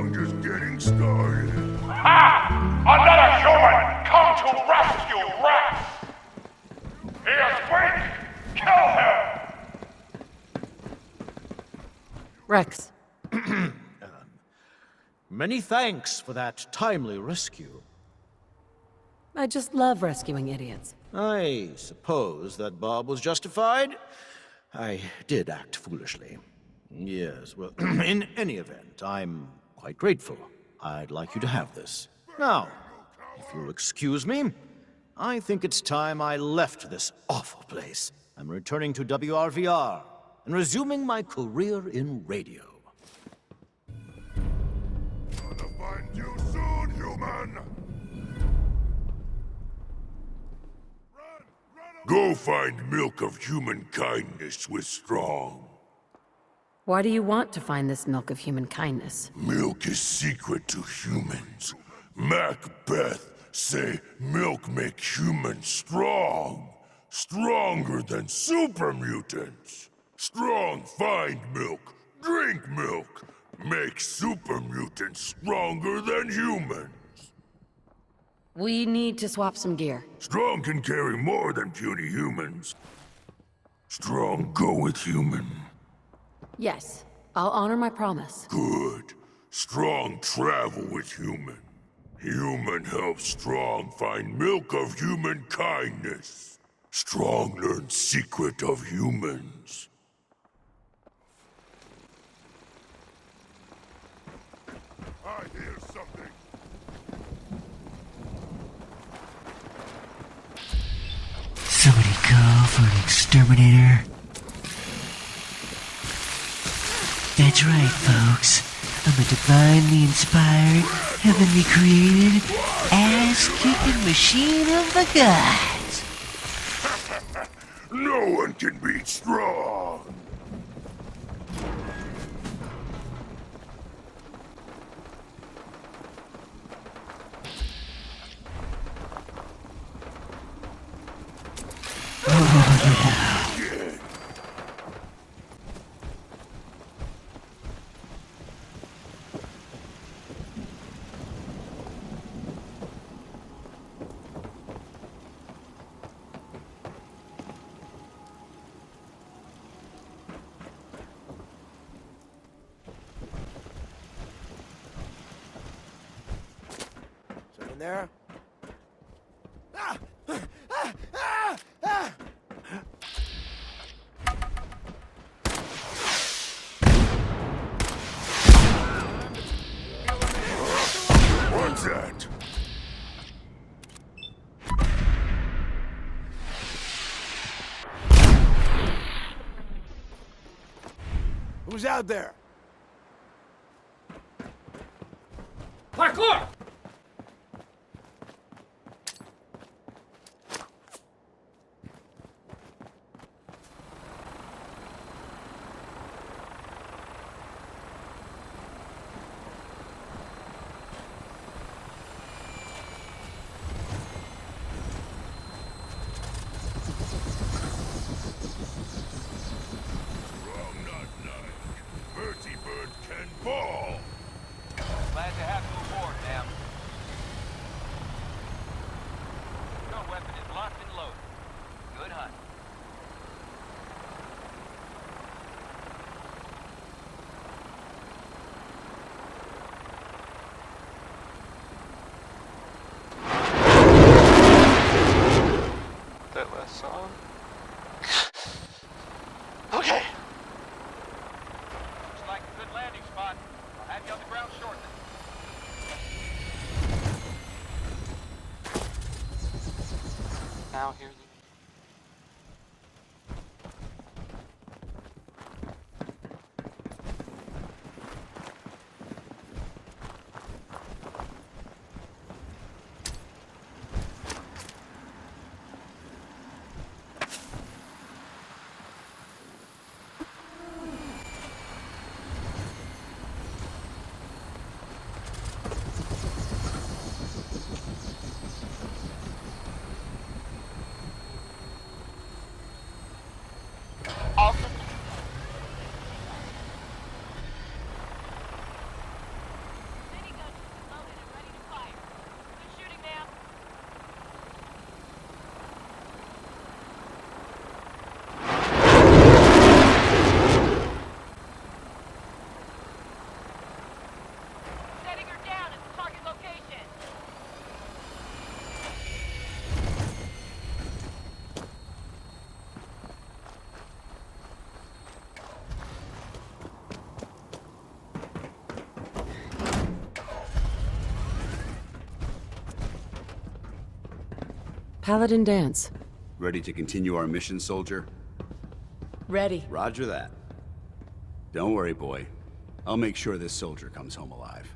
young, just getting started. Ha! Another human come to rescue Rex! He is weak! Kill him! Rex, Many thanks for that timely rescue. I just love rescuing idiots. I suppose that Bob was justified. I did act foolishly. Yes, well, in any event, I'm quite grateful. I'd like you to have this. Now, if you'll excuse me, I think it's time I left this awful place. I'm returning to WRVR and resuming my career in radio. Gonna find you soon, human! Go find milk of human kindness with Strong. Why do you want to find this milk of human kindness? Milk is secret to humans. Macbeth say milk make humans strong. Stronger than super mutants. Strong find milk, drink milk. Make super mutants stronger than humans. We need to swap some gear. Strong can carry more than puny humans. Strong go with human. Yes, I'll honor my promise. Good. Strong travel with human. Human helps Strong find milk of human kindness. Strong learns secret of humans. I hear something. Somebody call for an exterminator. That's right, folks. I'm a divinely inspired, heavenly created, ass-kicking machine of the gods. No one can beat Strong. Something there? What's that? Who's out there? Parkour! Strong not like. Bertie Bird can fall. Glad to have you aboard, ma'am. Your weapon is locked and loaded. Good hunt. That last song? Okay. Looks like a good landing spot. I'll have you on the ground shortly. Now hear you. Paladin dance. Ready to continue our mission, soldier? Ready. Roger that. Don't worry, boy. I'll make sure this soldier comes home alive.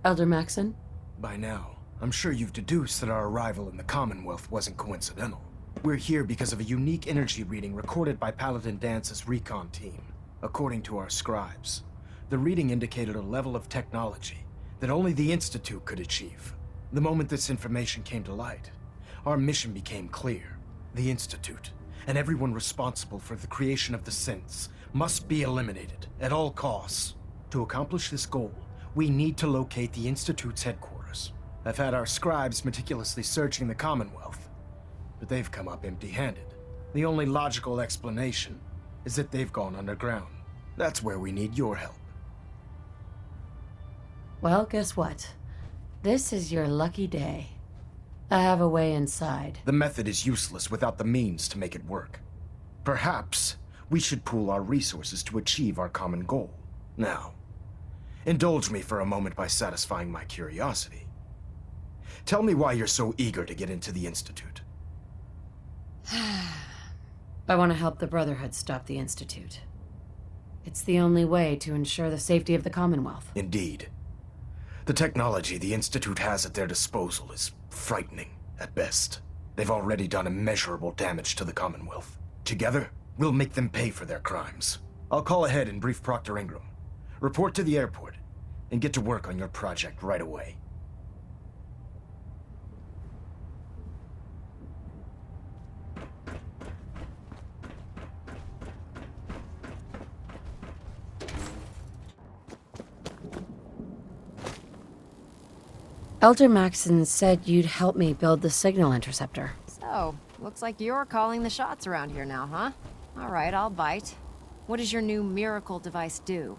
Elder Maxon? By now, I'm sure you've deduced that our arrival in the Commonwealth wasn't coincidental. We're here because of a unique energy reading recorded by Paladin Dance's recon team. According to our scribes, the reading indicated a level of technology that only the Institute could achieve. The moment this information came to light, our mission became clear. The Institute, and everyone responsible for the creation of the synths, must be eliminated at all costs. To accomplish this goal, we need to locate the Institute's headquarters. I've had our scribes meticulously searching the Commonwealth, but they've come up empty-handed. The only logical explanation is that they've gone underground. That's where we need your help. Well, guess what? This is your lucky day. I have a way inside. The method is useless without the means to make it work. Perhaps we should pool our resources to achieve our common goal. Now, indulge me for a moment by satisfying my curiosity. Tell me why you're so eager to get into the Institute. I want to help the Brotherhood stop the Institute. It's the only way to ensure the safety of the Commonwealth. Indeed. The technology the Institute has at their disposal is frightening, at best. They've already done immeasurable damage to the Commonwealth. Together, we'll make them pay for their crimes. I'll call ahead and brief Proctor Ingram. Report to the airport, and get to work on your project right away. Elder Maxon said you'd help me build the signal interceptor. So, looks like you're calling the shots around here now, huh? All right, I'll bite. What does your new miracle device do?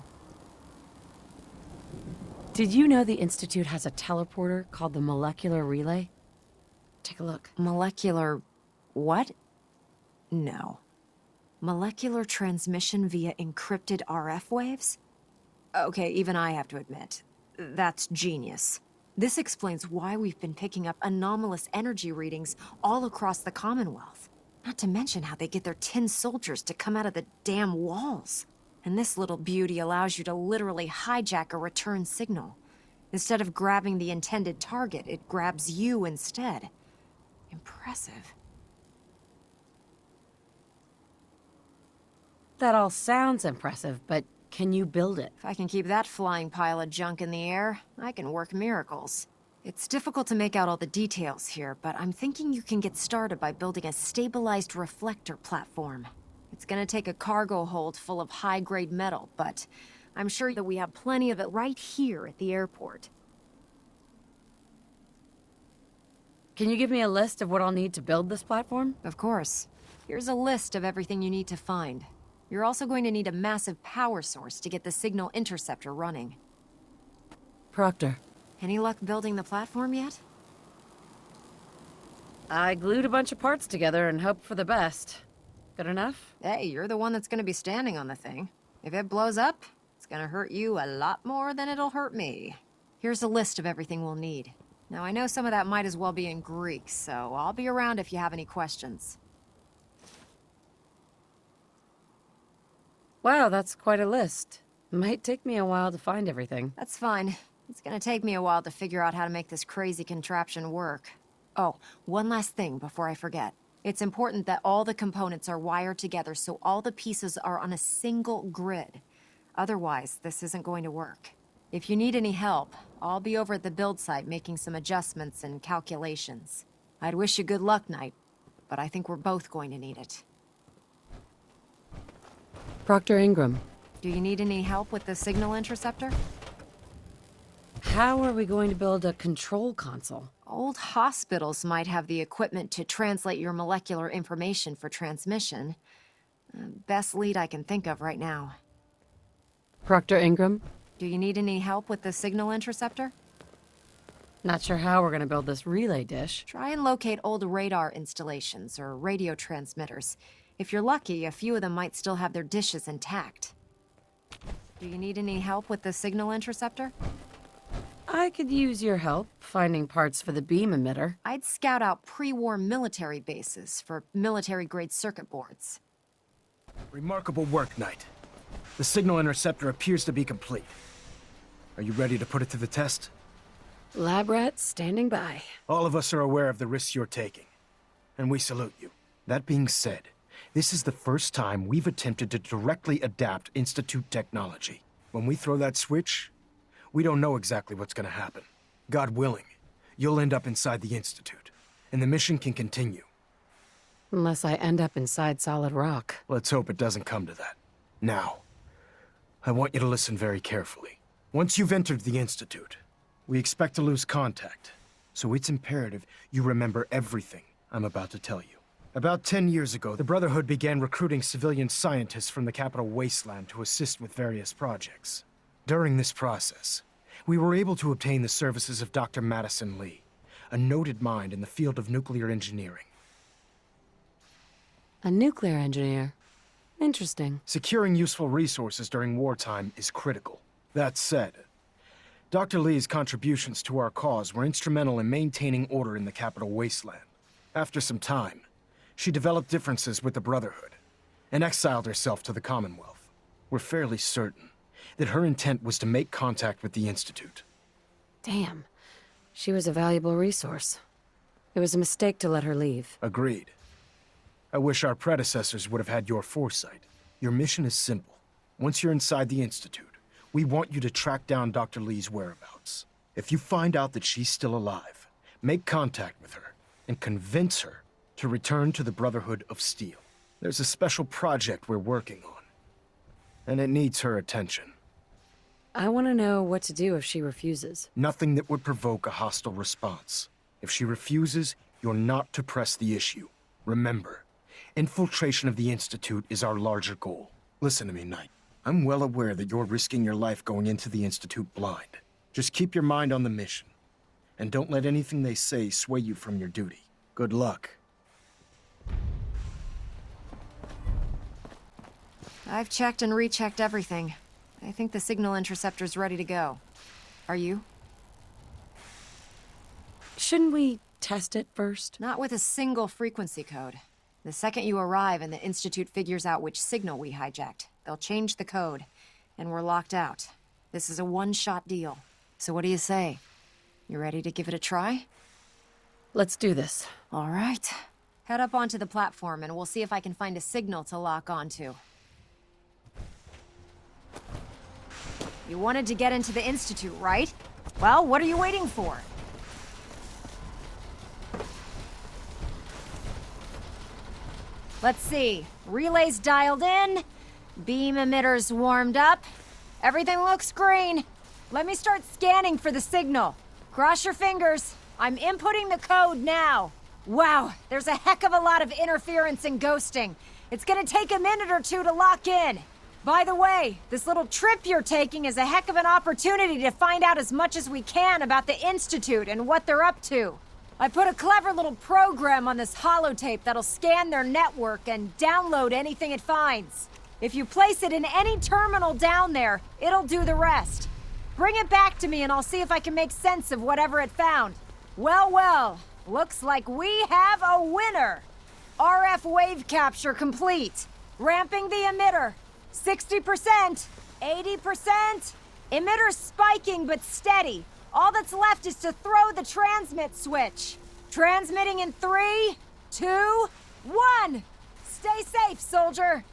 Did you know the Institute has a teleporter called the Molecular Relay? Take a look. Molecular... what? No. Molecular transmission via encrypted RF waves? Okay, even I have to admit, that's genius. This explains why we've been picking up anomalous energy readings all across the Commonwealth. Not to mention how they get their tin soldiers to come out of the damn walls. And this little beauty allows you to literally hijack a return signal. Instead of grabbing the intended target, it grabs you instead. Impressive. That all sounds impressive, but can you build it? If I can keep that flying pile of junk in the air, I can work miracles. It's difficult to make out all the details here, but I'm thinking you can get started by building a stabilized reflector platform. It's gonna take a cargo hold full of high-grade metal, but I'm sure that we have plenty of it right here at the airport. Can you give me a list of what I'll need to build this platform? Of course. Here's a list of everything you need to find. You're also going to need a massive power source to get the signal interceptor running. Proctor. Any luck building the platform yet? I glued a bunch of parts together and hoped for the best. Good enough? Hey, you're the one that's gonna be standing on the thing. If it blows up, it's gonna hurt you a lot more than it'll hurt me. Here's a list of everything we'll need. Now, I know some of that might as well be in Greek, so I'll be around if you have any questions. Wow, that's quite a list. Might take me a while to find everything. That's fine. It's gonna take me a while to figure out how to make this crazy contraption work. Oh, one last thing before I forget. It's important that all the components are wired together so all the pieces are on a single grid. Otherwise, this isn't going to work. If you need any help, I'll be over at the build site making some adjustments and calculations. I'd wish you good luck, Knight, but I think we're both going to need it. Proctor Ingram. Do you need any help with the signal interceptor? How are we going to build a control console? Old hospitals might have the equipment to translate your molecular information for transmission. Best lead I can think of right now. Proctor Ingram? Do you need any help with the signal interceptor? Not sure how we're gonna build this relay dish. Try and locate old radar installations or radio transmitters. If you're lucky, a few of them might still have their dishes intact. Do you need any help with the signal interceptor? I could use your help finding parts for the beam emitter. I'd scout out pre-war military bases for military-grade circuit boards. Remarkable work, Knight. The signal interceptor appears to be complete. Are you ready to put it to the test? Lab rats standing by. All of us are aware of the risks you're taking, and we salute you. That being said, this is the first time we've attempted to directly adapt Institute technology. When we throw that switch, we don't know exactly what's gonna happen. God willing, you'll end up inside the Institute, and the mission can continue. Unless I end up inside solid rock. Let's hope it doesn't come to that. Now, I want you to listen very carefully. Once you've entered the Institute, we expect to lose contact, so it's imperative you remember everything I'm about to tell you. About 10 years ago, the Brotherhood began recruiting civilian scientists from the capital wasteland to assist with various projects. During this process, we were able to obtain the services of Dr. Madison Lee, a noted mind in the field of nuclear engineering. A nuclear engineer. Interesting. Securing useful resources during wartime is critical. That said, Dr. Lee's contributions to our cause were instrumental in maintaining order in the capital wasteland. After some time, she developed differences with the Brotherhood and exiled herself to the Commonwealth. We're fairly certain that her intent was to make contact with the Institute. Damn. She was a valuable resource. It was a mistake to let her leave. Agreed. I wish our predecessors would have had your foresight. Your mission is simple. Once you're inside the Institute, we want you to track down Dr. Lee's whereabouts. If you find out that she's still alive, make contact with her and convince her to return to the Brotherhood of Steel. There's a special project we're working on, and it needs her attention. I want to know what to do if she refuses. Nothing that would provoke a hostile response. If she refuses, you're not to press the issue. Remember, infiltration of the Institute is our larger goal. Listen to me, Knight. I'm well aware that you're risking your life going into the Institute blind. Just keep your mind on the mission, and don't let anything they say sway you from your duty. Good luck. I've checked and rechecked everything. I think the signal interceptor's ready to go. Are you? Shouldn't we test it first? Not with a single frequency code. The second you arrive and the Institute figures out which signal we hijacked, they'll change the code, and we're locked out. This is a one-shot deal. So what do you say? You ready to give it a try? Let's do this. All right. Head up onto the platform and we'll see if I can find a signal to lock onto. You wanted to get into the Institute, right? Well, what are you waiting for? Let's see. Relays dialed in. Beam emitters warmed up. Everything looks green. Let me start scanning for the signal. Cross your fingers. I'm inputting the code now. Wow, there's a heck of a lot of interference and ghosting. It's gonna take a minute or two to lock in. By the way, this little trip you're taking is a heck of an opportunity to find out as much as we can about the Institute and what they're up to. I put a clever little program on this holotape that'll scan their network and download anything it finds. If you place it in any terminal down there, it'll do the rest. Bring it back to me and I'll see if I can make sense of whatever it found. Well, well, looks like we have a winner. RF wave capture complete. Ramping the emitter. 60%, 80%. Emitter spiking but steady. All that's left is to throw the transmit switch. Transmitting in 3, 2, 1. Stay safe, soldier.